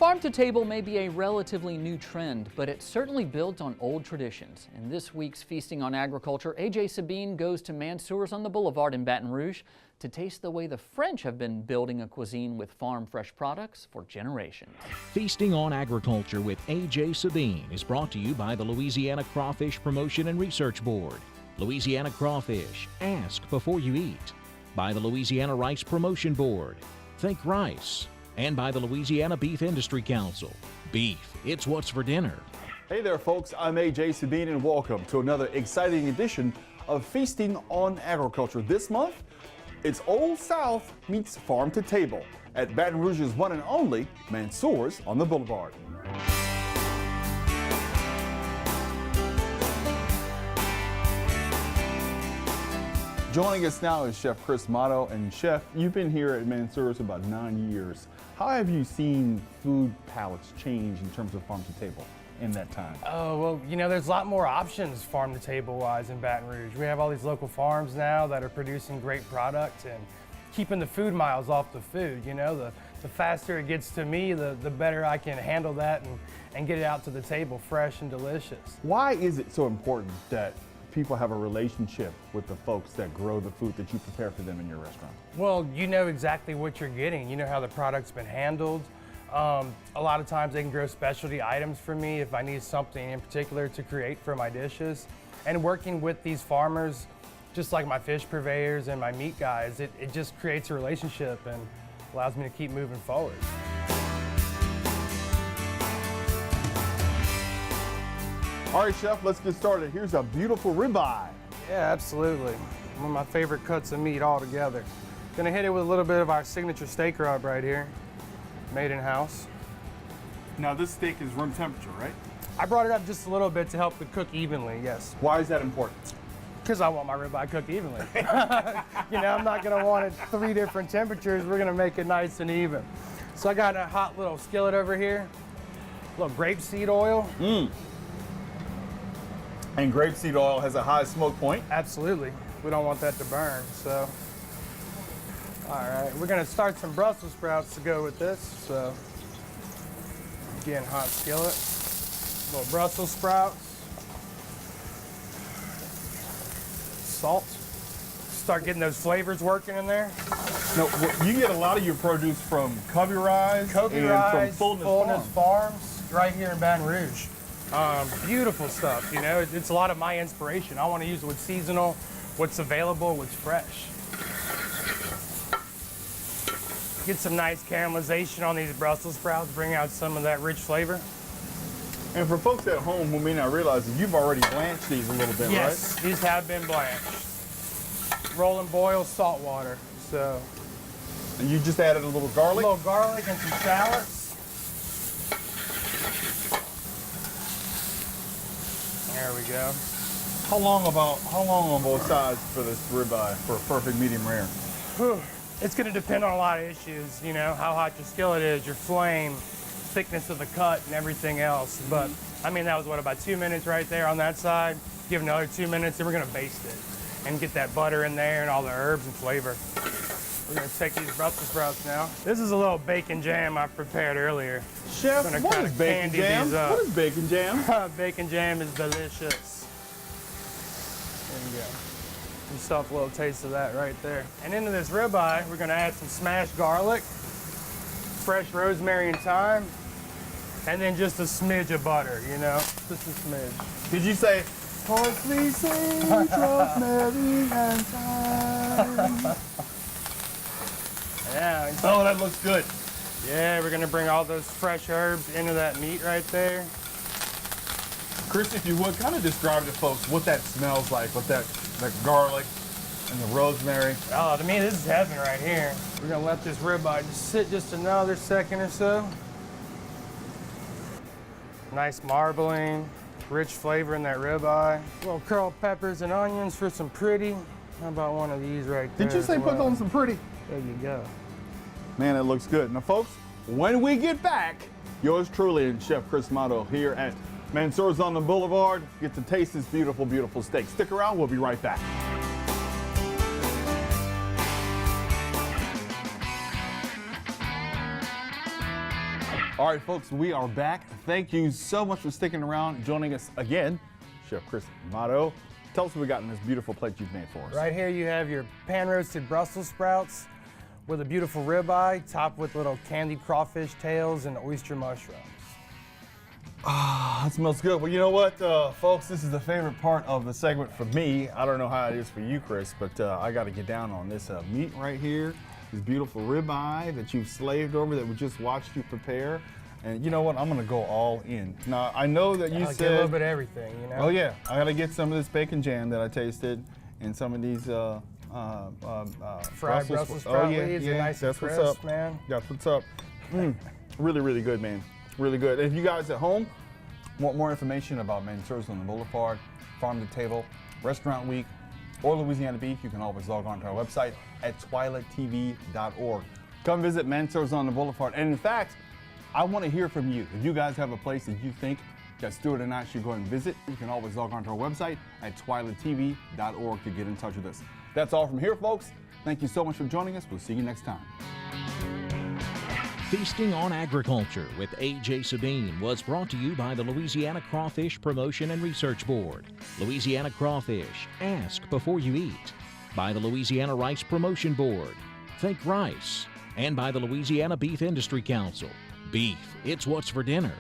Farm to table may be a relatively new trend, but it's certainly built on old traditions. In this week's Feasting on Agriculture, AJ Sabine goes to Mansour's on the Boulevard in Baton Rouge to taste the way the French have been building a cuisine with farm fresh products for generations. Feasting on Agriculture with AJ Sabine is brought to you by the Louisiana Crawfish Promotion and Research Board, Louisiana Crawfish, ask before you eat, by the Louisiana Rice Promotion Board, think rice, and by the Louisiana Beef Industry Council. Beef, it's what's for dinner. Hey there folks, I'm AJ Sabine and welcome to another exciting edition of Feasting on Agriculture. This month, it's Old South meets Farm to Table at Baton Rouge's one and only Mansour's on the Boulevard. Joining us now is Chef Chris Motto. And Chef, you've been here at Mansour's about 9 years. How have you seen food palates change in terms of farm to table in that time? Oh, well, you know, there's a lot more options farm to table wise in Baton Rouge. We have all these local farms now that are producing great product and keeping the food miles off the food. You know, the faster it gets to me, the better I can handle that and get it out to the table fresh and delicious. Why is it so important that people have a relationship with the folks that grow the food that you prepare for them in your restaurant? Well, you know exactly what you're getting. You know how the product's been handled. A lot of times they can grow specialty items for me if I need something in particular to create for my dishes. And working with these farmers, just like my fish purveyors and my meat guys, it just creates a relationship and allows me to keep moving forward. All right, Chef, let's get started. Here's a beautiful ribeye. Yeah, absolutely. One of my favorite cuts of meat altogether. Gonna hit it with a little bit of our signature steak rub right here, made in-house. Now, this steak is room temperature, right? I brought it up just a little bit to help it cook evenly, yes. Why is that important? Because I want my ribeye cooked evenly. You know, I'm not gonna want it 3 different temperatures. We're gonna make it nice and even. So I got a hot little skillet over here, a little grapeseed oil. And grapeseed oil has a high smoke point. Absolutely. We don't want that to burn, so. All right, we're gonna start some Brussels sprouts to go with this. So, again, hot skillet, little Brussels sprouts, salt. Start getting those flavors working in there. No, you get a lot of your produce from Covey Rise From Fullness Farms, right here in Baton Rouge. Beautiful stuff, you know. It's a lot of my inspiration. I want to use what's seasonal, what's available, what's fresh. Get some nice caramelization on these Brussels sprouts, bring out some of that rich flavor. And for folks at home who may not realize it, you've already blanched these a little bit, Yes, right? these have been blanched. Roll and boil salt water. So, And you just added a little garlic? a little garlic and some shallots. There we go. How long on both sides for this ribeye for a perfect medium rare? Whew. It's going to depend on a lot of issues, you know, how hot your skillet is, your flame, thickness of the cut, and everything else. But, I mean, that was, what, about 2 minutes right there on that side. Give it another 2 minutes, and we're going to baste it and get that butter in there and all the herbs and flavor. We're going to take these Brussels sprouts now. This is a little bacon jam I prepared earlier. Chef, what is bacon jam? What is bacon jam? Bacon jam is delicious. There you go. Yourself a little taste of that right there. And into this ribeye, we're gonna add some smashed garlic, fresh rosemary and thyme, and then just a smidge of butter, you know, just a smidge. Did you say parsley, sage, rosemary, and thyme? Yeah. Oh, that looks good. Yeah, we're gonna bring all those fresh herbs into that meat right there. Chris, if you would, kind of describe to folks what that smells like, with that garlic and the rosemary. Oh, to me, this is heaven right here. We're gonna let this ribeye just sit just another second or so. Nice marbling, rich flavor in that ribeye. Little curled peppers and onions for some pretty. How about one of these right there? Did you say put on some pretty? There you go. Man, it looks good. Now, folks, when we get back, yours truly and Chef Chris Motto here at Mansour's on the Boulevard. Get to taste this beautiful, beautiful steak. Stick around. We'll be right back. All right, folks, we are back. Thank you so much for sticking around, joining us again. Chef Chris Amato, tell us what we got in this beautiful plate you've made for us. Right here you have your pan-roasted Brussels sprouts with a beautiful ribeye, topped with little candied crawfish tails and oyster mushrooms. That smells good. Well, you know what, folks, this is the favorite part of the segment for me. I don't know how it is for you, Chris, but I got to get down on this meat right here. This beautiful ribeye that you've slaved over that we just watched you prepare. And you know what? I'm going to go all in. Now, I know that you I'll said... get a little bit of everything, you know? Oh, yeah. I got to get some of this bacon jam that I tasted and some of these fried Brussels sprout leaves are nice and that's what's crisp, up, man. That's what's up. Really, really good, man. Really good. And if you guys at home want more information about Mansour's on the Boulevard, Farm to Table, Restaurant Week, or Louisiana Beef, you can always log on to our website at twilightTV.org. Come visit Mansour's on the Boulevard. And in fact, I want to hear from you. If you guys have a place that you think that Stuart and I should go and visit, you can always log on to our website at twilightTV.org to get in touch with us. That's all from here, folks. Thank you so much for joining us. We'll see you next time. Feasting on Agriculture with A.J. Sabine was brought to you by the Louisiana Crawfish Promotion and Research Board, Louisiana Crawfish, ask before you eat, by the Louisiana Rice Promotion Board, Think Rice, and by the Louisiana Beef Industry Council. Beef, it's what's for dinner.